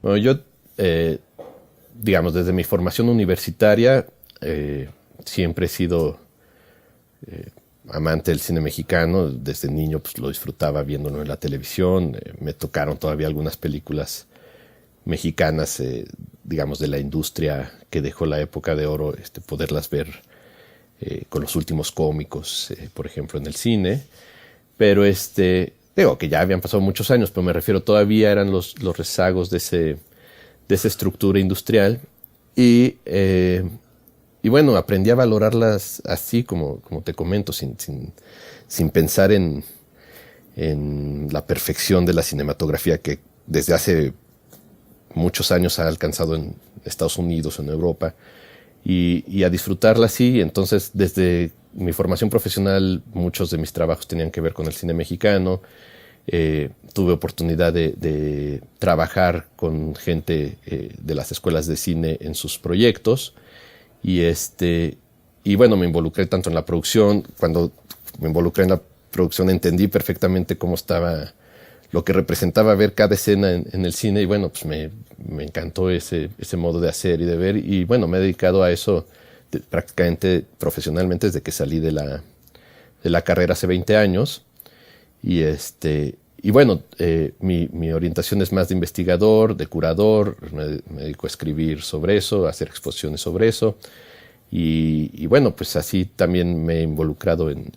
Bueno, yo, digamos, desde mi formación universitaria, siempre he sido amante del cine mexicano. Desde niño pues, lo disfrutaba viéndolo en la televisión. Me tocaron todavía algunas películas mexicanas, digamos, de la industria que dejó la época de oro, poderlas ver con los últimos cómicos, por ejemplo, en el cine. Pero digo que ya habían pasado muchos años, pero me refiero, todavía eran los rezagos de esa estructura industrial. Y bueno, aprendí a valorarlas así como te comento, sin pensar en la perfección de la cinematografía que desde hace muchos años ha alcanzado en Estados Unidos o en Europa, y a disfrutarla así. Entonces, desde mi formación profesional, muchos de mis trabajos tenían que ver con el cine mexicano. Tuve oportunidad de trabajar con gente de las escuelas de cine en sus proyectos. Y bueno, me involucré tanto en la producción. Cuando me involucré en la producción entendí perfectamente cómo estaba, lo que representaba ver cada escena en el cine. Y bueno, pues me encantó ese modo de hacer y de ver. Y bueno, me he dedicado a eso prácticamente profesionalmente desde que salí de la carrera hace 20 años. Y bueno, mi orientación es más de investigador, de curador. Me dedico a escribir sobre eso, a hacer exposiciones sobre eso. Y bueno, pues así también me he involucrado en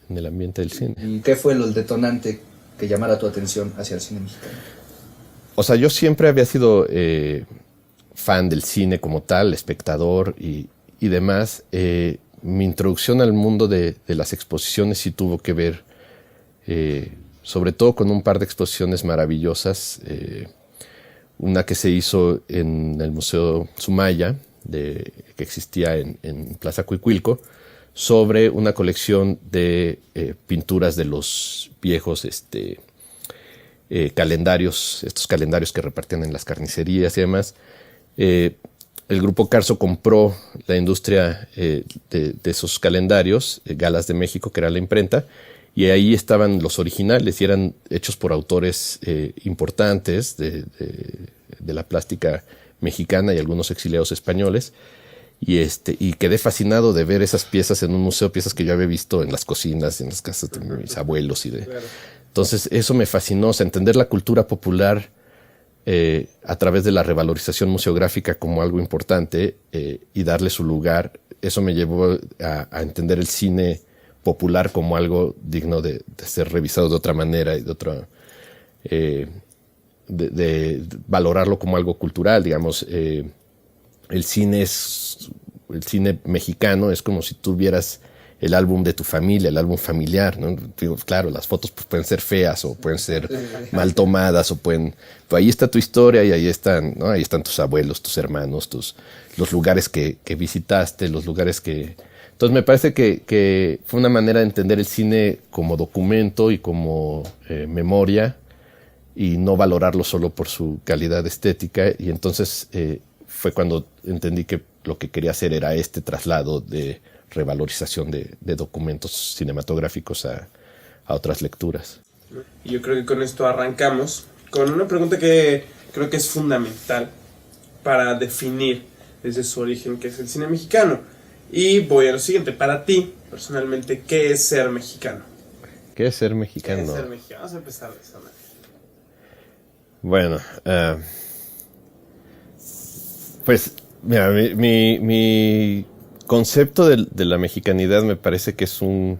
el ambiente del cine. ¿Y qué fue el detonante que llamara tu atención hacia el cine mexicano? O sea, yo siempre había sido fan del cine como tal, espectador y demás. Mi introducción al mundo de las exposiciones sí tuvo que ver sobre todo con un par de exposiciones maravillosas. Una que se hizo en el Museo Sumaya, que existía en Plaza Cuicuilco, sobre una colección de pinturas de los viejos calendarios, estos calendarios que repartían en las carnicerías y demás. El Grupo Carso compró la industria de esos calendarios, Galas de México, que era la imprenta, y ahí estaban los originales y eran hechos por autores importantes de la plástica mexicana y algunos exiliados españoles. Y quedé fascinado de ver esas piezas en un museo, piezas que yo había visto en las cocinas, en las casas de mis abuelos. Claro. Entonces eso me fascinó, o sea, entender la cultura popular a través de la revalorización museográfica como algo importante y darle su lugar. Eso me llevó a entender el cine popular como algo digno de ser revisado de otra manera y de valorarlo como algo cultural, digamos. El cine mexicano es como si tuvieras el álbum de tu familia, el álbum familiar, ¿no? Digo, claro, las fotos pues, pueden ser feas o pueden ser mal tomadas o pueden... Pero ahí está tu historia y ahí están, ¿no? Ahí están tus abuelos, tus hermanos, los lugares que visitaste, los lugares que... Entonces me parece que fue una manera de entender el cine como documento y como memoria y no valorarlo solo por su calidad estética. Y entonces fue cuando entendí que lo que quería hacer era traslado de revalorización de documentos cinematográficos a otras lecturas. Y yo creo que con esto arrancamos con una pregunta que creo que es fundamental para definir desde su origen qué es el cine mexicano. Y voy a lo siguiente, para ti, personalmente, ¿qué es ser mexicano? ¿Qué es ser mexicano? ¿Qué es ser mexicano? Vamos a empezar de esta manera. Bueno, pues, mira, mi concepto de la mexicanidad me parece que es un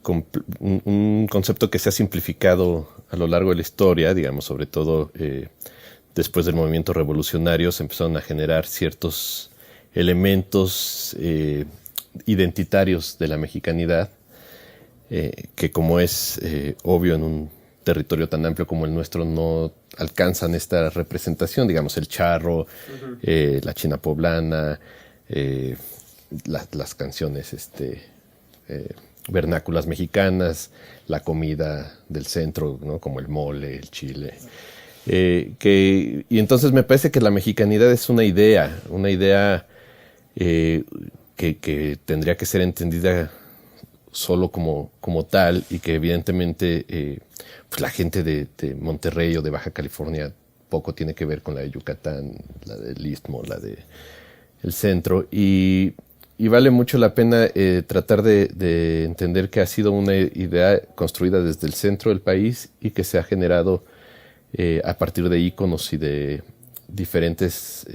concepto que se ha simplificado a lo largo de la historia, digamos, sobre todo después del movimiento revolucionario se empezaron a generar ciertos elementos identitarios de la mexicanidad que, como es obvio en un territorio tan amplio como el nuestro, no alcanzan esta representación, digamos, el charro, la china poblana, las canciones vernáculas mexicanas, la comida del centro, ¿no? Como el mole, el chile. Y entonces me parece que la mexicanidad es una idea que tendría que ser entendida solo como tal, y que evidentemente pues la gente de Monterrey o de Baja California poco tiene que ver con la de Yucatán, la del Istmo, la de el centro, y vale mucho la pena tratar de entender que ha sido una idea construida desde el centro del país y que se ha generado a partir de íconos y de diferentes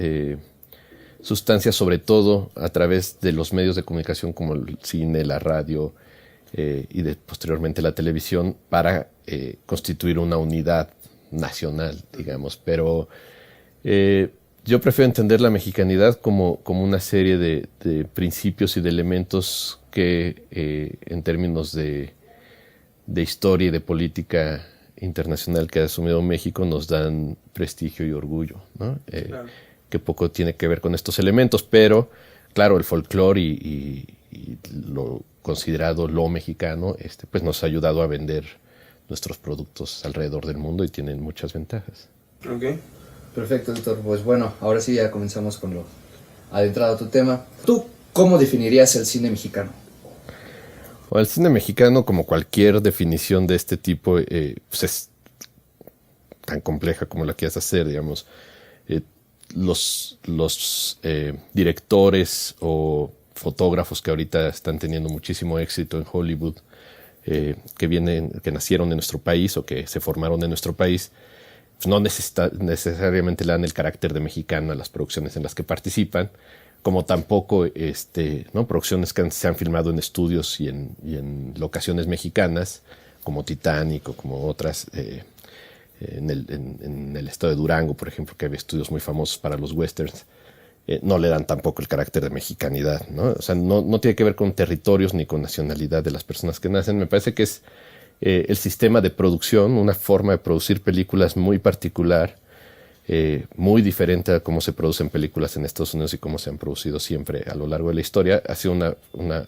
sustancias, sobre todo a través de los medios de comunicación como el cine, la radio y posteriormente la televisión, para constituir una unidad nacional, digamos. Pero yo prefiero entender la mexicanidad como una serie de principios y de elementos que en términos de historia y de política internacional que ha asumido México nos dan prestigio y orgullo, ¿no? Claro. Que poco tiene que ver con estos elementos, pero claro, el folclore y lo considerado lo mexicano pues nos ha ayudado a vender nuestros productos alrededor del mundo y tienen muchas ventajas. Ok. Perfecto, doctor. Pues bueno, ahora sí ya comenzamos con lo adentrado a tu tema. ¿Tú cómo definirías el cine mexicano? El cine mexicano, como cualquier definición de este tipo, pues es tan compleja como la quieras hacer, digamos. Los directores o fotógrafos que ahorita están teniendo muchísimo éxito en Hollywood, que nacieron en nuestro país o que se formaron en nuestro país, pues no necesariamente le dan el carácter de mexicano a las producciones en las que participan, como tampoco ¿no? producciones que se han filmado en estudios y en locaciones mexicanas, como Titanic o como otras, en el estado de Durango, por ejemplo, que había estudios muy famosos para los westerns, no le dan tampoco el carácter de mexicanidad, ¿no? O sea, no tiene que ver con territorios ni con nacionalidad de las personas que nacen. Me parece que es el sistema de producción, una forma de producir películas muy particular, muy diferente a cómo se producen películas en Estados Unidos y cómo se han producido siempre a lo largo de la historia. Ha sido una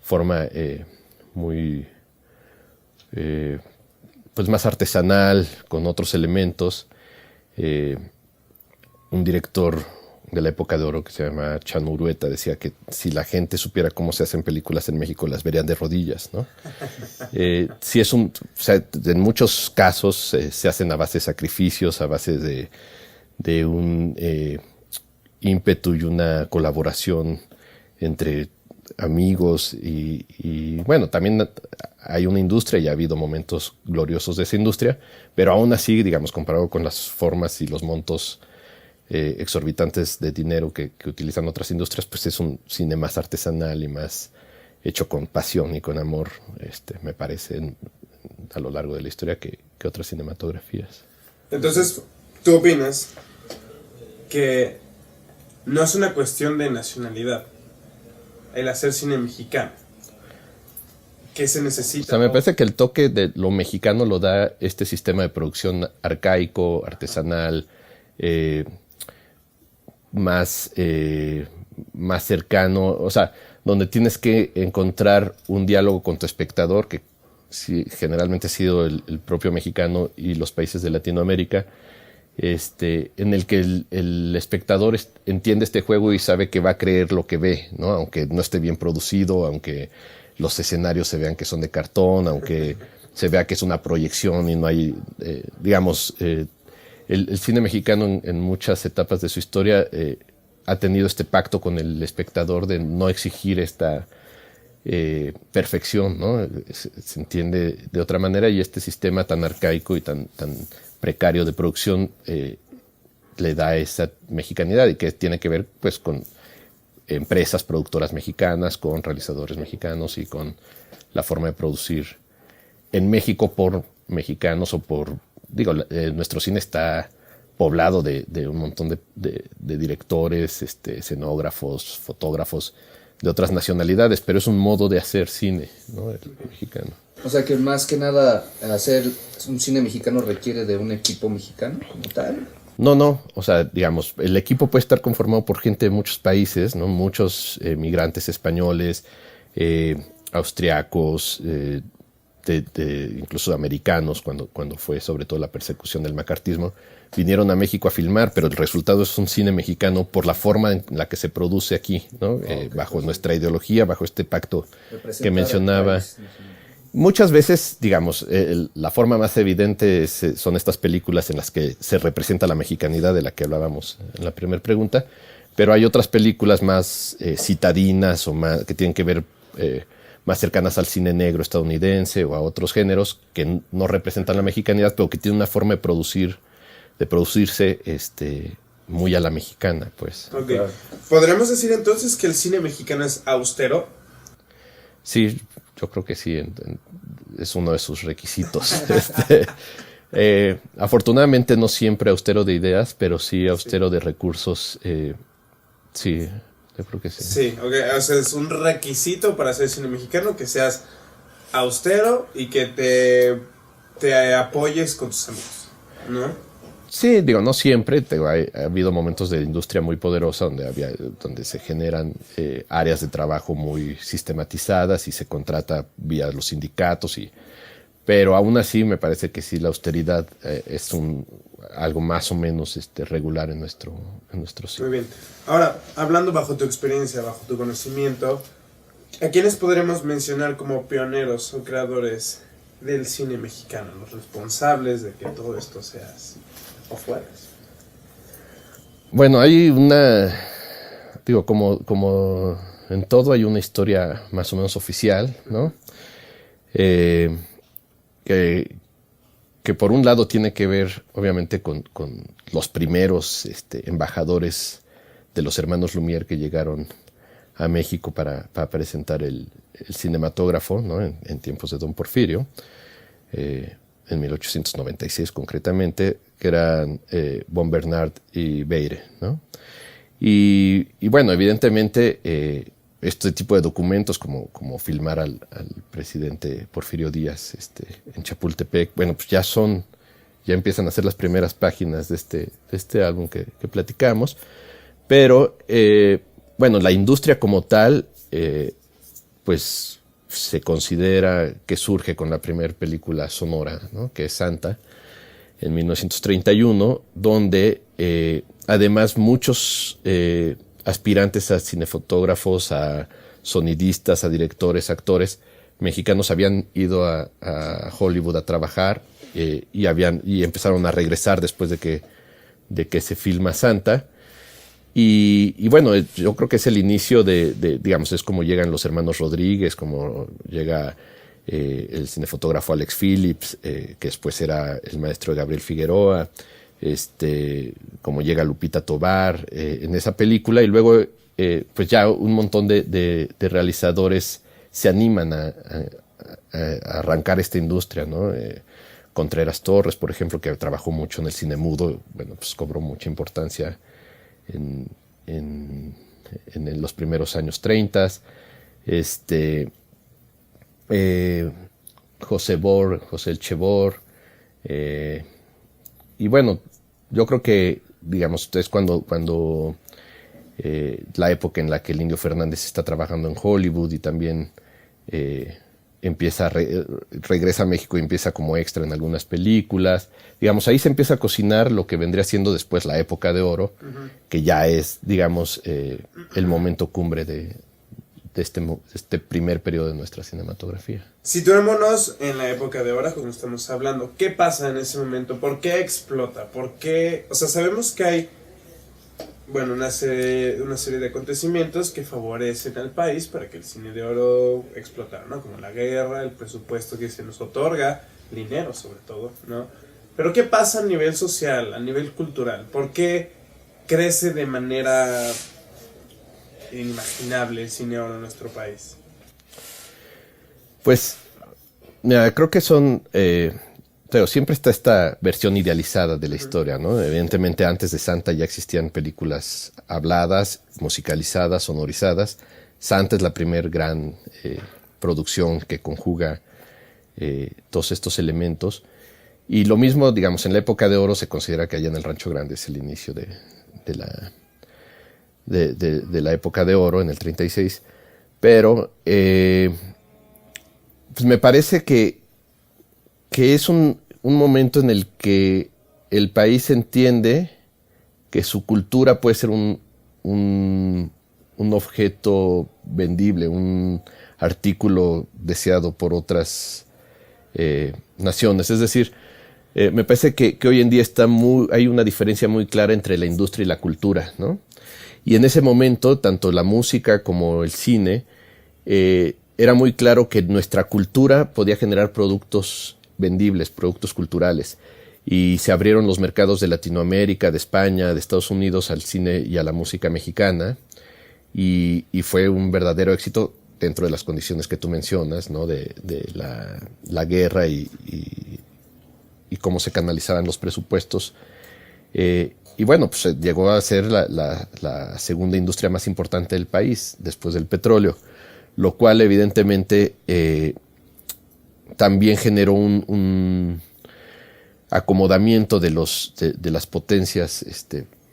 forma muy pues más artesanal, con otros elementos. Un director de la época de oro que se llama Chano Urueta decía que si la gente supiera cómo se hacen películas en México, las verían de rodillas, ¿no? Sí es o sea, en muchos casos se hacen a base de sacrificios, a base de un ímpetu y una colaboración entre amigos y bueno, también hay una industria y ha habido momentos gloriosos de esa industria, pero aún así, digamos, comparado con las formas y los montos exorbitantes de dinero que utilizan otras industrias, pues es un cine más artesanal y más hecho con pasión y con amor, me parece, a lo largo de la historia que otras cinematografías. Entonces, ¿tú opinas que no es una cuestión de nacionalidad el hacer cine mexicano? ¿Qué se necesita? O sea, me parece que el toque de lo mexicano lo da este sistema de producción arcaico, artesanal, más cercano, o sea, donde tienes que encontrar un diálogo con tu espectador, que generalmente ha sido el propio mexicano y los países de Latinoamérica, en el que el espectador entiende este juego y sabe que va a creer lo que ve, ¿no? Aunque no esté bien producido, aunque los escenarios se vean que son de cartón, aunque se vea que es una proyección y no hay, el cine mexicano en muchas etapas de su historia ha tenido este pacto con el espectador de no exigir esta perfección, ¿no? Se entiende de otra manera, y este sistema tan arcaico y tan precario de producción le da esa mexicanidad, y que tiene que ver pues con empresas productoras mexicanas, con realizadores mexicanos y con la forma de producir en México por mexicanos o por... nuestro cine está poblado de un montón de directores, escenógrafos, fotógrafos de otras nacionalidades, pero es un modo de hacer cine, ¿no? El mexicano. O sea que más que nada hacer un cine mexicano requiere de un equipo mexicano como tal. No, o sea, digamos, el equipo puede estar conformado por gente de muchos países, ¿no? Muchos migrantes españoles, austriacos, incluso americanos, cuando fue sobre todo la persecución del macartismo, vinieron a México a filmar, pero el resultado es un cine mexicano por la forma en la que se produce aquí, ¿no? Bajo nuestra ideología, bajo este pacto que mencionaba. Muchas veces, digamos, la forma más evidente son estas películas en las que se representa la mexicanidad de la que hablábamos en la primera pregunta, pero hay otras películas más citadinas o más, que tienen que ver más cercanas al cine negro estadounidense o a otros géneros que no representan la mexicanidad, pero que tienen una forma de producirse muy a la mexicana, pues. Ok. ¿Podríamos decir entonces que el cine mexicano es austero? Sí, yo creo que sí, es uno de sus requisitos. Afortunadamente no siempre austero de ideas, pero sí austero de recursos. Sí, yo creo que sí. Sí, ok. O sea, es un requisito para hacer cine mexicano que seas austero y que te apoyes con tus amigos, ¿no? Sí, digo, no siempre. Ha habido momentos de industria muy poderosa donde se generan áreas de trabajo muy sistematizadas y se contrata vía los sindicatos. Pero aún así me parece que sí, la austeridad es algo más o menos regular en nuestro cine. Muy bien. Ahora, hablando bajo tu experiencia, bajo tu conocimiento, ¿a quiénes podremos mencionar como pioneros o creadores del cine mexicano? Los responsables de que todo esto sea así. ¿O fueras? Bueno, como en todo hay una historia más o menos oficial, ¿no? Que por un lado tiene que ver, obviamente, con los primeros embajadores de los hermanos Lumière que llegaron a México para presentar el cinematógrafo, ¿no? En tiempos de Don Porfirio. En 1896 concretamente, que eran Bon Bernard y Beire, ¿no? Y bueno, evidentemente este tipo de documentos como filmar al presidente Porfirio Díaz en Chapultepec, bueno, pues ya empiezan a ser las primeras páginas de este álbum que platicamos, pero bueno, la industria como tal, pues se considera que surge con la primera película sonora, ¿no? Que es Santa, en 1931, donde además muchos aspirantes a cinefotógrafos, a sonidistas, a directores, actores mexicanos habían ido a Hollywood a trabajar y empezaron a regresar después de que se filma Santa. Y bueno, yo creo que es el inicio digamos, es como llegan los hermanos Rodríguez, como llega el cinefotógrafo Alex Phillips, que después era el maestro de Gabriel Figueroa, como llega Lupita Tovar en esa película, y luego pues ya un montón de realizadores se animan a arrancar esta industria, ¿no? Contreras Torres, por ejemplo, que trabajó mucho en el cine mudo, bueno, pues cobró mucha importancia en los primeros años 30. José El Chebor, y bueno, yo creo que, digamos, es cuando la época en la que el Indio Fernández está trabajando en Hollywood y también regresa a México y empieza como extra en algunas películas. Digamos, ahí se empieza a cocinar lo que vendría siendo después la época de oro, que ya es, digamos, el momento cumbre de este primer periodo de nuestra cinematografía. Situémonos en la época de oro, como estamos hablando. ¿Qué pasa en ese momento? ¿Por qué explota? ¿Por qué? O sea, sabemos que hay, bueno, una serie de acontecimientos que favorecen al país para que el cine de oro explotara, ¿no? Como la guerra, el presupuesto que se nos otorga, dinero sobre todo, ¿no? Pero ¿qué pasa a nivel social, a nivel cultural? ¿Por qué crece de manera inimaginable el cine oro en nuestro país? Pues, mira, creo que siempre está esta versión idealizada de la historia, ¿no? Evidentemente antes de Santa ya existían películas habladas, musicalizadas, sonorizadas. Santa es la primer gran producción que conjuga todos estos elementos. Y lo mismo, digamos, en la época de oro se considera que allá en el Rancho Grande es el inicio de la época de oro, en el 36. Pero pues me parece que es un momento en el que el país entiende que su cultura puede ser un objeto vendible, un artículo deseado por otras naciones. Es decir, me parece que hoy en día hay una diferencia muy clara entre la industria y la cultura, ¿no? Y en ese momento, tanto la música como el cine, era muy claro que nuestra cultura podía generar productos vendibles, productos culturales. Y se abrieron los mercados de Latinoamérica, de España, de Estados Unidos al cine y a la música mexicana. Y fue un verdadero éxito dentro de las condiciones que tú mencionas, ¿no? De la guerra y cómo se canalizaban los presupuestos. Y bueno, pues llegó a ser la segunda industria más importante del país, después del petróleo, lo cual evidentemente también generó un acomodamiento de las potencias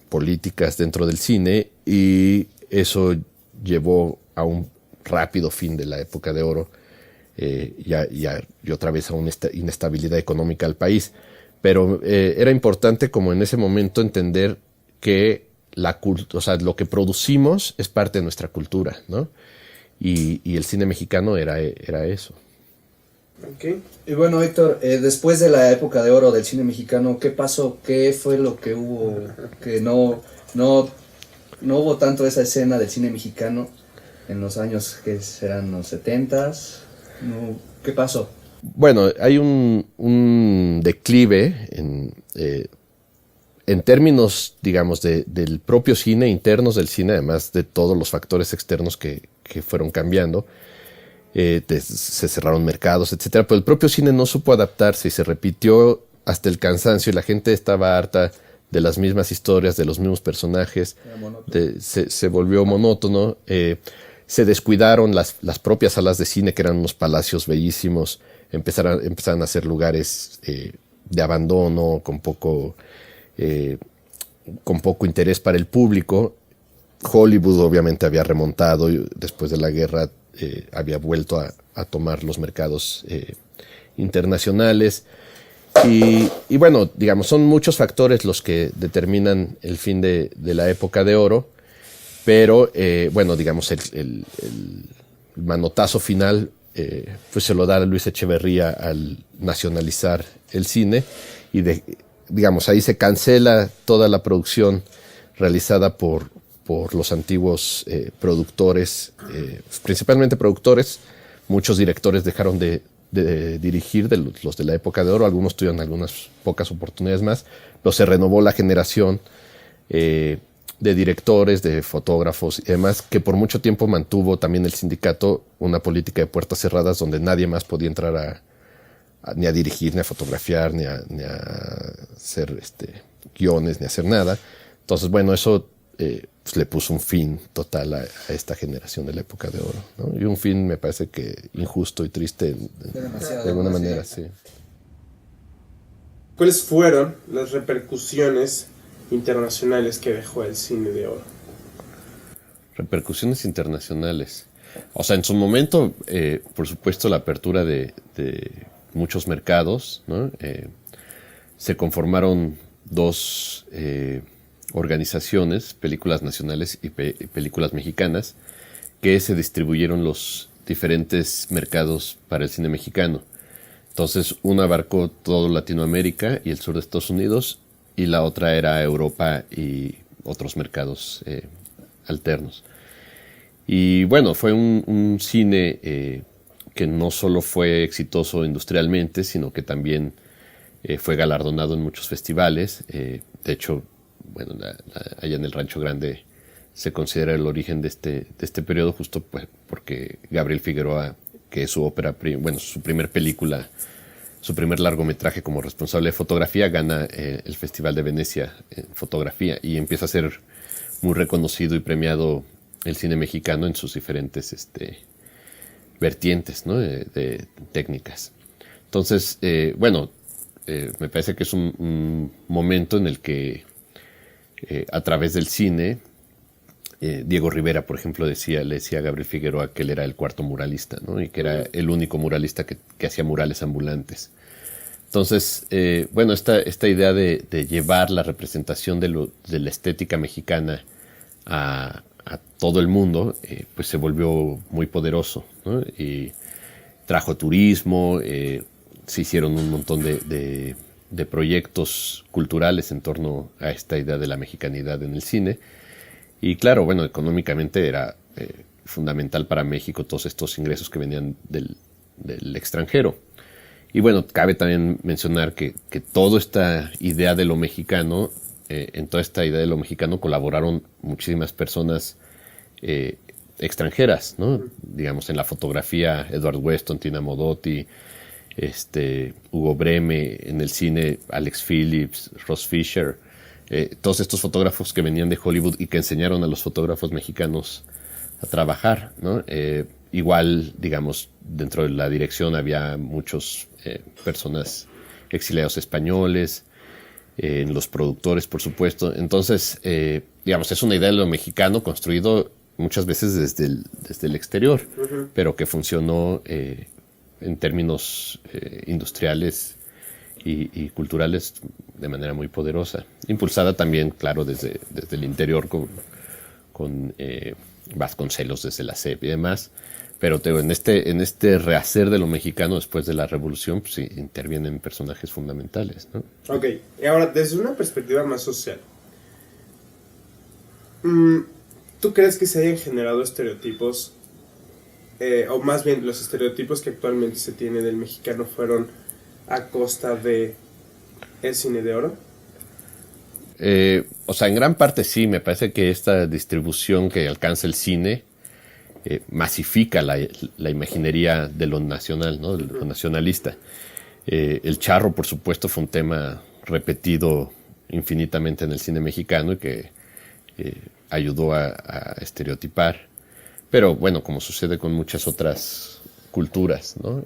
políticas dentro del cine, y eso llevó a un rápido fin de la época de oro y otra vez a una inestabilidad económica del país. Pero era importante como en ese momento entender que lo que producimos es parte de nuestra cultura, ¿no? Y el cine mexicano era eso. Okay. Y bueno, Héctor, después de la época de oro del cine mexicano, ¿qué pasó? ¿Qué fue lo que hubo? Que no hubo tanto esa escena del cine mexicano en los años que serán los 70s. ¿Qué pasó? Bueno, hay un declive en términos, digamos, del propio cine, internos del cine, además de todos los factores externos que fueron cambiando. Se cerraron mercados, etcétera, pero el propio cine no supo adaptarse y se repitió hasta el cansancio, y la gente estaba harta de las mismas historias, de los mismos personajes, se volvió monótono. Se descuidaron las propias salas de cine, que eran unos palacios bellísimos, empezaron a ser lugares de abandono, con poco interés para el público. Hollywood obviamente había remontado después de la guerra, había vuelto a tomar los mercados internacionales. Y bueno, digamos, son muchos factores los que determinan el fin de la época de oro, pero bueno, digamos, el manotazo final pues se lo da a Luis Echeverría al nacionalizar el cine, y digamos, ahí se cancela toda la producción realizada por los antiguos productores, principalmente productores. Muchos directores dejaron de dirigir, los de la época de oro, algunos tuvieron algunas pocas oportunidades más, pero se renovó la generación de directores, de fotógrafos y demás, que por mucho tiempo mantuvo también el sindicato una política de puertas cerradas, donde nadie más podía entrar ni a dirigir, ni a fotografiar, ni a hacer guiones, ni a hacer nada. Entonces, bueno, eso pues le puso un fin total a esta generación de la época de oro, ¿no? Y un fin, me parece que injusto y triste de alguna manera, sí. ¿Cuáles fueron las repercusiones internacionales que dejó el cine de oro? Repercusiones internacionales. O sea, en su momento, por supuesto, la apertura de muchos mercados, ¿no? Se conformaron dos organizaciones, Películas Nacionales y Películas Mexicanas, que se distribuyeron los diferentes mercados para el cine mexicano. Entonces, una abarcó todo Latinoamérica y el sur de Estados Unidos, y la otra era Europa y otros mercados alternos. Y bueno, fue un cine que no solo fue exitoso industrialmente, sino que también fue galardonado en muchos festivales. De hecho, bueno, allá en el Rancho Grande se considera el origen de este periodo, justo pues porque Gabriel Figueroa, que es su su primer película, su primer largometraje como responsable de fotografía, gana el Festival de Venecia en fotografía, y empieza a ser muy reconocido y premiado el cine mexicano en sus diferentes vertientes, ¿no? de técnicas. Entonces, bueno, me parece que es un momento en el que a través del cine, Diego Rivera, por ejemplo, le decía a Gabriel Figueroa que él era el cuarto muralista, ¿no? Y que era el único muralista que hacía murales ambulantes. Entonces, bueno, esta idea de llevar la representación de la estética mexicana a todo el mundo, pues se volvió muy poderoso, ¿no? Y trajo turismo, se hicieron un montón de proyectos culturales en torno a esta idea de la mexicanidad en el cine. Y claro, bueno, económicamente era fundamental para México todos estos ingresos que venían del extranjero. Y bueno, cabe también mencionar que toda esta idea de lo mexicano, en toda esta idea de lo mexicano colaboraron muchísimas personas extranjeras, ¿no? Digamos, en la fotografía, Edward Weston, Tina Modotti, Hugo Breme, en el cine, Alex Phillips, Ross Fisher, todos estos fotógrafos que venían de Hollywood y que enseñaron a los fotógrafos mexicanos a trabajar, ¿no? Igual, digamos, dentro de la dirección había muchos personas exiliados españoles, en los productores, por supuesto. Entonces, digamos, es una idea de lo mexicano construido muchas veces desde el exterior, pero que funcionó en términos industriales y culturales de manera muy poderosa. Impulsada también, claro, desde el interior con Vasconcelos desde la SEP y demás. Pero en este rehacer de lo mexicano después de la revolución, pues sí, intervienen personajes fundamentales, ¿no? Ok, y ahora desde una perspectiva más social, ¿tú crees que se hayan generado estereotipos, o más bien los estereotipos que actualmente se tiene del mexicano fueron a costa de el cine de oro? O sea, en gran parte sí, me parece que esta distribución que alcanza el cine masifica la imaginería de lo nacional, ¿no? De lo nacionalista. El charro, por supuesto, fue un tema repetido infinitamente en el cine mexicano y que ayudó a estereotipar. Pero bueno, como sucede con muchas otras culturas, ¿no?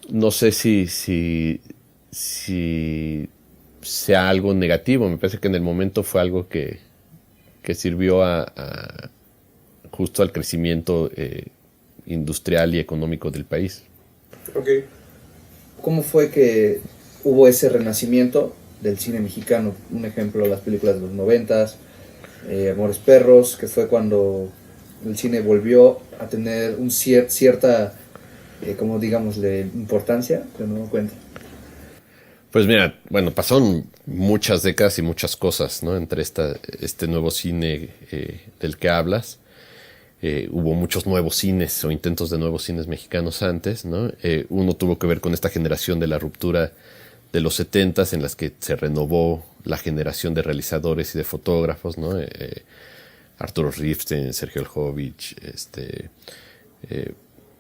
No sé si sea algo negativo. Me parece que en el momento fue algo que sirvió justo al crecimiento industrial y económico del país. Okay. ¿Cómo fue que hubo ese renacimiento del cine mexicano? Un ejemplo, las películas de los 90s, Amores Perros, que fue cuando el cine volvió a tener cierta, como digámosle, importancia, que no me cuenta. Pues mira, bueno, pasaron muchas décadas y muchas cosas, ¿no? Entre este nuevo cine del que hablas. Hubo muchos nuevos cines o intentos de nuevos cines mexicanos antes, ¿no? Uno tuvo que ver con esta generación de la ruptura de los 70s en las que se renovó la generación de realizadores y de fotógrafos, ¿no? Arturo Ripstein, Sergio Oljovich,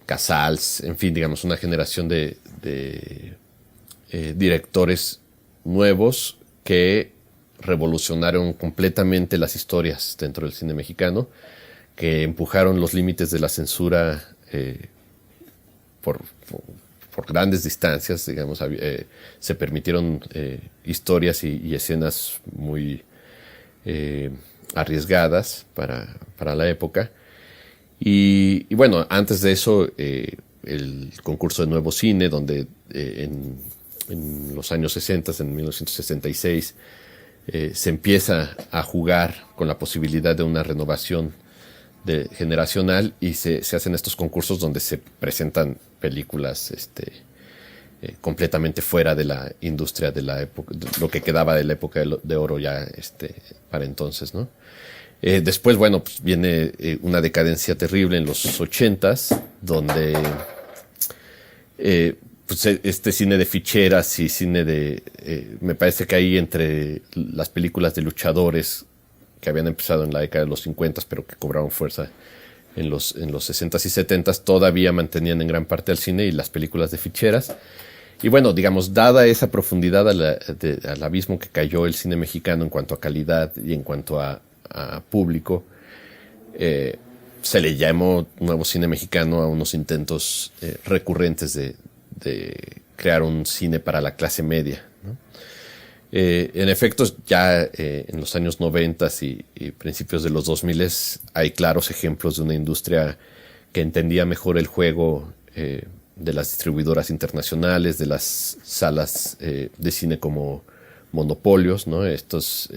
Casals, en fin, digamos, una generación de directores nuevos que revolucionaron completamente las historias dentro del cine mexicano, que empujaron los límites de la censura por grandes distancias, digamos, se permitieron historias y escenas muy arriesgadas para la época. Y bueno, antes de eso, el concurso de Nuevo Cine, donde en los años 60, en 1966, se empieza a jugar con la posibilidad de una renovación generacional y se hacen estos concursos donde se presentan películas completamente fuera de la industria de la época, lo que quedaba de la época de oro ya para entonces, ¿no? Después, bueno, pues viene una decadencia terrible en los 80s, donde pues este cine de ficheras y cine me parece que ahí entre las películas de luchadores que habían empezado en la década de los 50, pero que cobraron fuerza en los 60s y 70s, todavía mantenían en gran parte al cine y las películas de ficheras. Y bueno, digamos, dada esa profundidad al abismo que cayó el cine mexicano en cuanto a calidad y en cuanto a público, se le llamó nuevo cine mexicano a unos intentos recurrentes de crear un cine para la clase media, ¿no? En efecto, ya en los años 90 y principios de los 2000 hay claros ejemplos de una industria que entendía mejor el juego de las distribuidoras internacionales, de las salas de cine como monopolios, ¿no? Estos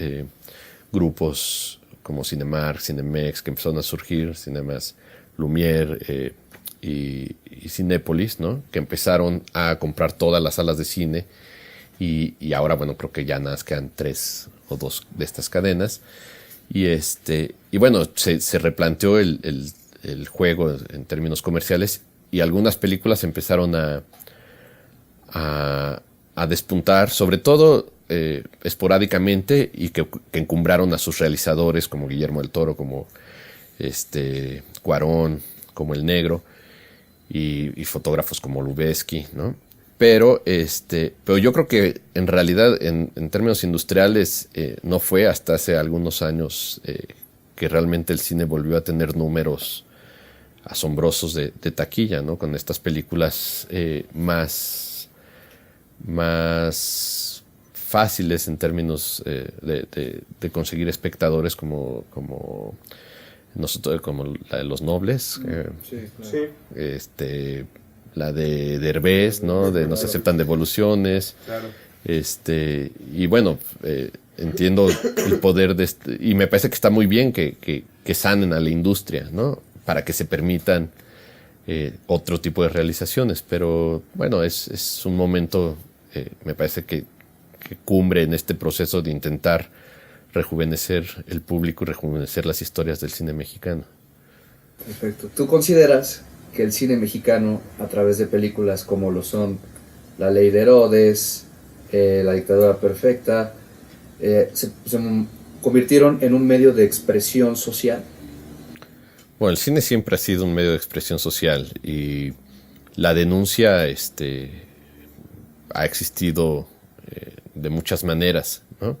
grupos como Cinemark, Cinemex, que empezaron a surgir, Cinemas Lumière y y Cinépolis, ¿no? Que empezaron a comprar todas las salas de cine y ahora, bueno, creo que ya nada más quedan 3 o 2 de estas cadenas. Y bueno, se replanteó el juego en términos comerciales y algunas películas empezaron a despuntar, sobre todo esporádicamente, y que encumbraron a sus realizadores como Guillermo del Toro, como Cuarón, como El Negro, y fotógrafos como Lubezki, ¿no? Pero yo creo que en realidad en términos industriales no fue hasta hace algunos años que realmente el cine volvió a tener números asombrosos de taquilla, ¿no? Con estas películas más fáciles en términos de conseguir espectadores como nosotros, como la de Los Nobles, Sí, claro. Sí, la de Derbez, ¿no? De No se aceptan devoluciones. claro. Y bueno, entiendo el poder de y me parece que está muy bien que sanen a la industria, ¿no? Para que se permitan otro tipo de realizaciones. Pero bueno, es un momento, me parece que cumbre en este proceso de intentar rejuvenecer el público y rejuvenecer las historias del cine mexicano. Perfecto. ¿Tú consideras que el cine mexicano, a través de películas como lo son La Ley de Herodes, La Dictadura Perfecta, se convirtieron en un medio de expresión social? Bueno, el cine siempre ha sido un medio de expresión social y la denuncia ha existido de muchas maneras, ¿no?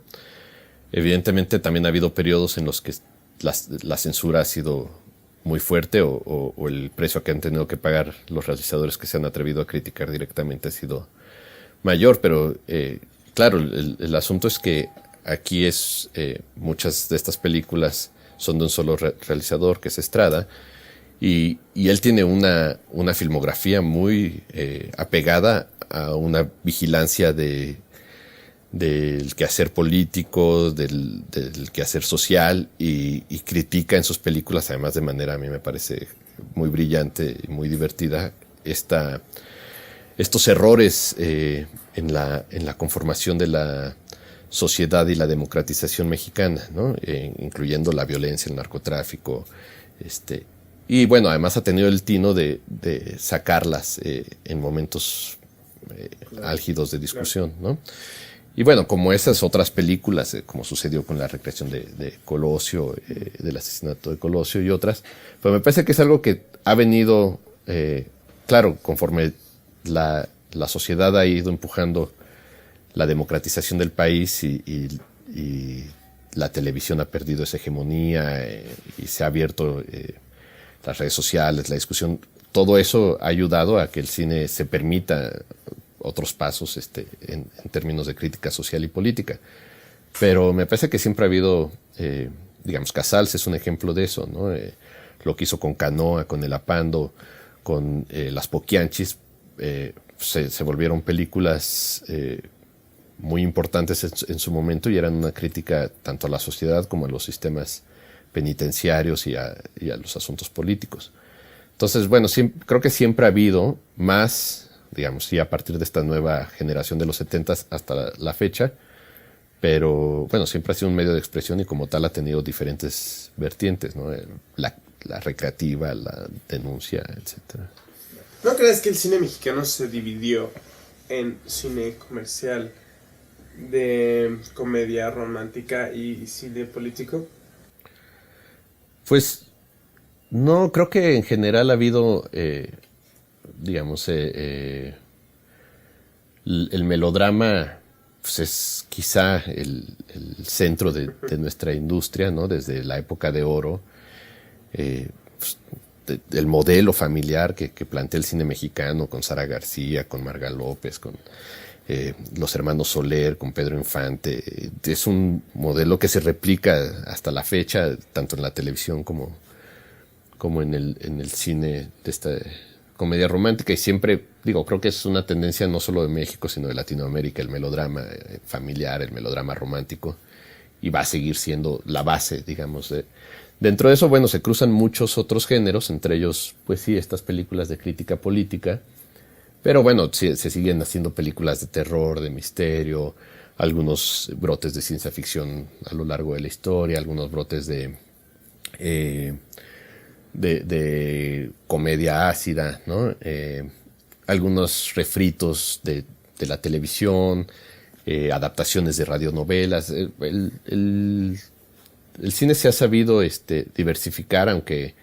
Evidentemente también ha habido periodos en los que la censura ha sido muy fuerte o el precio que han tenido que pagar los realizadores que se han atrevido a criticar directamente ha sido mayor, pero claro, el asunto es que aquí muchas de estas películas son de un solo realizador, que es Estrada, y él tiene una filmografía muy apegada a una vigilancia del quehacer político, del quehacer social, y critica en sus películas, además de manera, a mí me parece muy brillante y muy divertida, estos errores en la conformación de la sociedad y la democratización mexicana, ¿no? Incluyendo la violencia, el narcotráfico, y bueno, además ha tenido el tino de sacarlas en momentos álgidos de discusión, ¿no? Y bueno, como esas otras películas, como sucedió con la recreación de Colosio, del asesinato de Colosio y otras, pues me parece que es algo que ha venido, claro, conforme la sociedad ha ido empujando la democratización del país y la televisión ha perdido esa hegemonía y se ha abierto las redes sociales, la discusión, todo eso ha ayudado a que el cine se permita otros pasos en términos de crítica social y política. Pero me parece que siempre ha habido, digamos, Casals es un ejemplo de eso, ¿no? Lo que hizo con Canoa, con El Apando, con Las Poquianchis, se volvieron películas muy importantes en su momento y eran una crítica tanto a la sociedad como a los sistemas penitenciarios y a los asuntos políticos. Entonces, bueno, creo que siempre ha habido más, digamos, sí, a partir de esta nueva generación de los 70s hasta la fecha, pero bueno, siempre ha sido un medio de expresión y como tal ha tenido diferentes vertientes, ¿no? La recreativa, la denuncia, etcétera. ¿No crees que el cine mexicano se dividió en cine comercial, de comedia romántica y cine político? Pues no, creo que en general ha habido, digamos, el melodrama pues es quizá el centro de nuestra industria, ¿no? Desde la época de oro, pues, el modelo familiar que plantea el cine mexicano con Sara García, con Marga López, con los hermanos Soler, con Pedro Infante. Es un modelo que se replica hasta la fecha, tanto en la televisión como en el cine de esta comedia romántica, y siempre, creo que es una tendencia no solo de México, sino de Latinoamérica, el melodrama familiar, el melodrama romántico, y va a seguir siendo la base, digamos, Dentro de eso, bueno, se cruzan muchos otros géneros, entre ellos, pues sí, estas películas de crítica política, pero bueno, se siguen haciendo películas de terror, de misterio, algunos brotes de ciencia ficción a lo largo de la historia, algunos brotes de comedia ácida, ¿no? Algunos refritos de la televisión, adaptaciones de radionovelas. El cine se ha sabido diversificar, aunque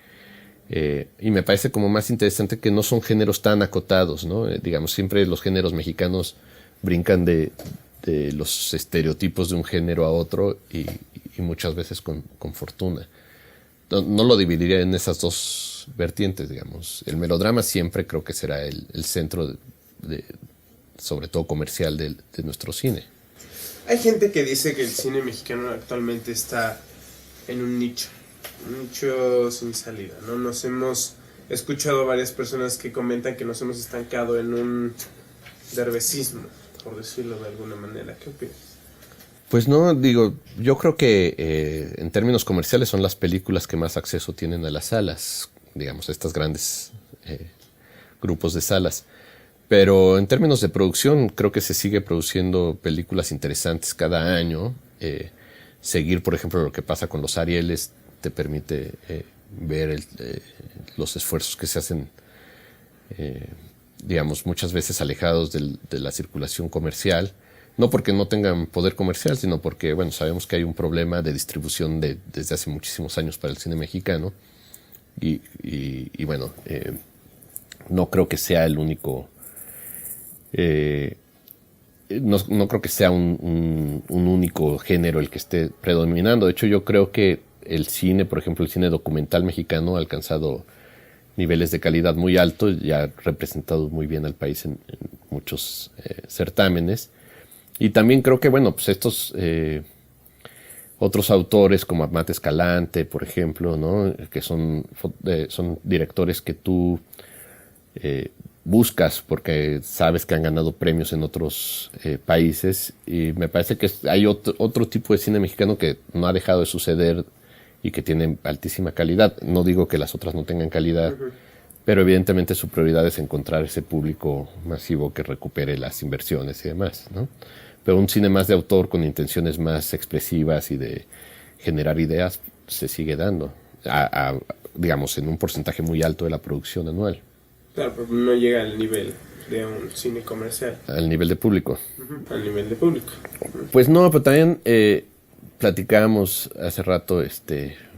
y me parece como más interesante que no son géneros tan acotados, ¿no? Digamos, siempre los géneros mexicanos brincan de los estereotipos de un género a otro y muchas veces con fortuna. No lo dividiría en esas dos vertientes, digamos. El melodrama siempre creo que será el centro, sobre todo comercial, de nuestro cine. Hay gente que dice que el cine mexicano actualmente está en un nicho sin salida, ¿no? Nos hemos escuchado varias personas que comentan que nos hemos estancado en un derbezismo, por decirlo de alguna manera. ¿Qué opinas? Pues no, digo, yo creo que en términos comerciales son las películas que más acceso tienen a las salas, digamos, estas grandes grupos de salas. Pero en términos de producción, creo que se sigue produciendo películas interesantes cada año. Seguir, por ejemplo, lo que pasa con los Arieles te permite ver los esfuerzos que se hacen, digamos, muchas veces alejados de la circulación comercial. No porque no tengan poder comercial, sino porque, bueno, sabemos que hay un problema de distribución desde hace muchísimos años para el cine mexicano. Y bueno, no creo que sea el único... No creo que sea un único género el que esté predominando. De hecho, yo creo que el cine, por ejemplo, el cine documental mexicano ha alcanzado niveles de calidad muy altos y ha representado muy bien al país en muchos certámenes. Y también creo que, bueno, pues estos otros autores como Amat Escalante, por ejemplo, ¿no? Que son directores que tú buscas porque sabes que han ganado premios en otros países, y me parece que hay otro tipo de cine mexicano que no ha dejado de suceder y que tiene altísima calidad. No digo que las otras no tengan calidad, pero evidentemente su prioridad es encontrar ese público masivo que recupere las inversiones y demás, ¿no? Pero un cine más de autor con intenciones más expresivas y de generar ideas se sigue dando, digamos, en un porcentaje muy alto de la producción anual. Claro, pero no llega al nivel de un cine comercial. Al nivel de público. Al nivel de público. Pues no, pero también platicábamos hace rato,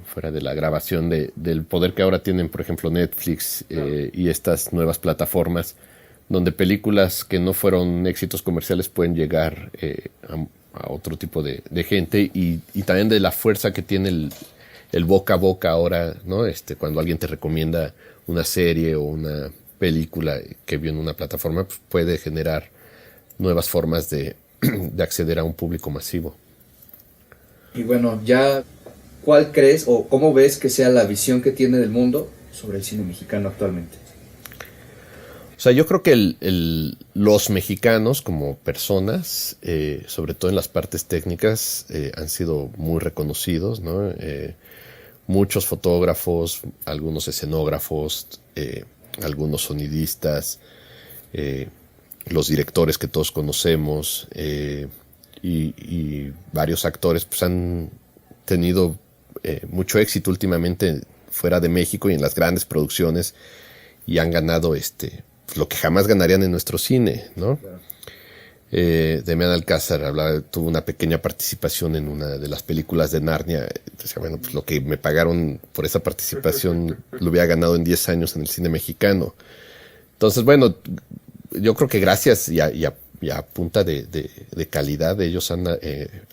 fuera de la grabación, del poder que ahora tienen, por ejemplo, Netflix y estas nuevas plataformas, donde películas que no fueron éxitos comerciales pueden llegar a otro tipo de gente, y también de la fuerza que tiene el boca a boca ahora, ¿no? Cuando alguien te recomienda una serie o una película que vio en una plataforma, pues puede generar nuevas formas de acceder a un público masivo. Y bueno, ya, ¿cuál crees o cómo ves que sea la visión que tiene del mundo sobre el cine mexicano actualmente? O sea, yo creo que los mexicanos como personas, sobre todo en las partes técnicas, han sido muy reconocidos, ¿no? Muchos fotógrafos, algunos escenógrafos, algunos sonidistas, los directores que todos conocemos, y varios actores pues han tenido mucho éxito últimamente fuera de México y en las grandes producciones, y han ganado lo que jamás ganarían en nuestro cine, ¿no? Claro. Demián Alcázar tuvo una pequeña participación en una de las películas de Narnia. Decía, bueno, pues lo que me pagaron por esa participación lo hubiera ganado en 10 años en el cine mexicano. Entonces, bueno, yo creo que gracias y a punta de calidad ellos han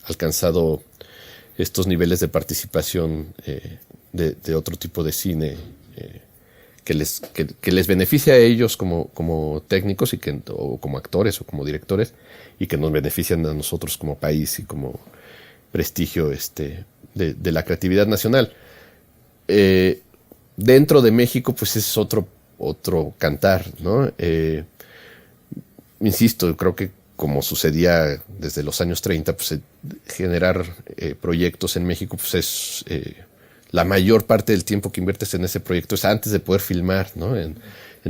alcanzado estos niveles de participación de otro tipo de cine que les beneficia a ellos como técnicos o como actores o como directores, y que nos benefician a nosotros como país y como prestigio de la creatividad nacional. Dentro de México pues es otro cantar, ¿no? Insisto, creo que como sucedía desde los años 30, pues generar proyectos en México pues es la mayor parte del tiempo que inviertes en ese proyecto es antes de poder filmar, ¿no? En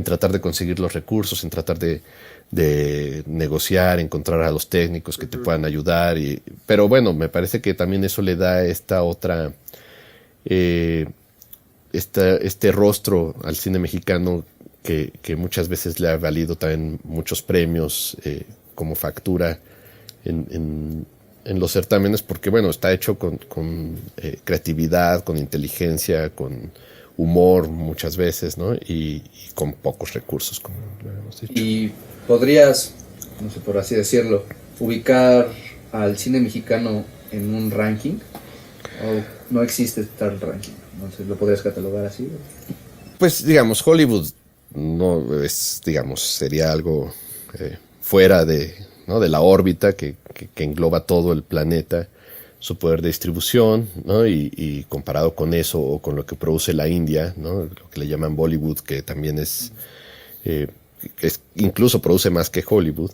tratar de conseguir los recursos, en tratar de negociar, encontrar a los técnicos que te puedan ayudar. Pero bueno, me parece que también eso le da esta otra, este rostro al cine mexicano que muchas veces le ha valido también muchos premios como factura en los certámenes, porque bueno, está hecho con creatividad, con inteligencia, con humor muchas veces, ¿no? Y con pocos recursos, como lo hemos dicho. Y podrías, no sé por así decirlo, ubicar al cine mexicano en un ranking, o no existe tal ranking, no sé, ¿lo podrías catalogar así? Pues digamos, Hollywood no es, digamos, sería algo fuera de, ¿no? de la órbita que engloba todo el planeta, su poder de distribución, ¿no? Y comparado con eso o con lo que produce la India, ¿no? Lo que le llaman Bollywood, que también es incluso produce más que Hollywood.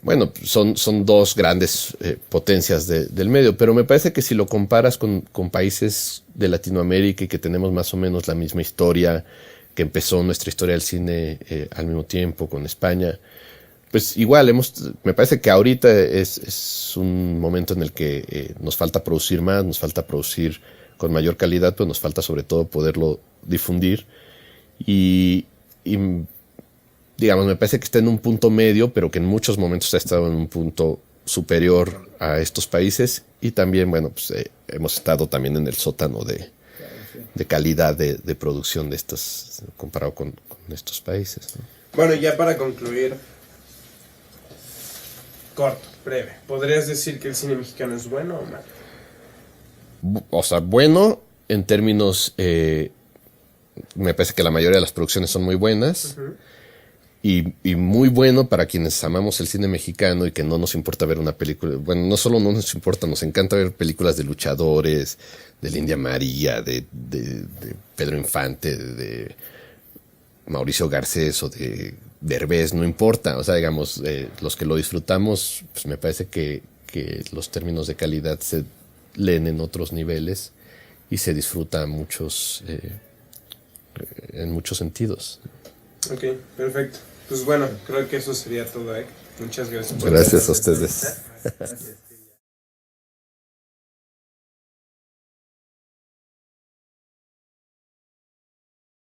Bueno, son dos grandes potencias del medio, pero me parece que si lo comparas con países de Latinoamérica y que tenemos más o menos la misma historia, que empezó nuestra historia del cine al mismo tiempo con España, pues igual me parece que ahorita es un momento en el que nos falta producir más, nos falta producir con mayor calidad, pues nos falta sobre todo poderlo difundir y digamos, me parece que está en un punto medio, pero que en muchos momentos ha estado en un punto superior a estos países y también, bueno, pues hemos estado también en el sótano de calidad de producción de estos, comparado con estos países, ¿no? Bueno, ya para concluir, corto, breve, ¿podrías decir que el cine mexicano es bueno o malo? O sea, bueno en términos, me parece que la mayoría de las producciones son muy buenas. Uh-huh. Y muy bueno para quienes amamos el cine mexicano y que no nos importa ver una película. Bueno, no solo no nos importa, nos encanta ver películas de luchadores, de la India María, de Pedro Infante, de Mauricio Garcés o de Derbez, no importa. O sea, digamos, los que lo disfrutamos, pues me parece que los términos de calidad se leen en otros niveles y se disfruta en muchos sentidos. Ok, perfecto. Pues bueno, creo que eso sería todo, ¿eh? Muchas gracias. Gracias a ustedes. Gracias.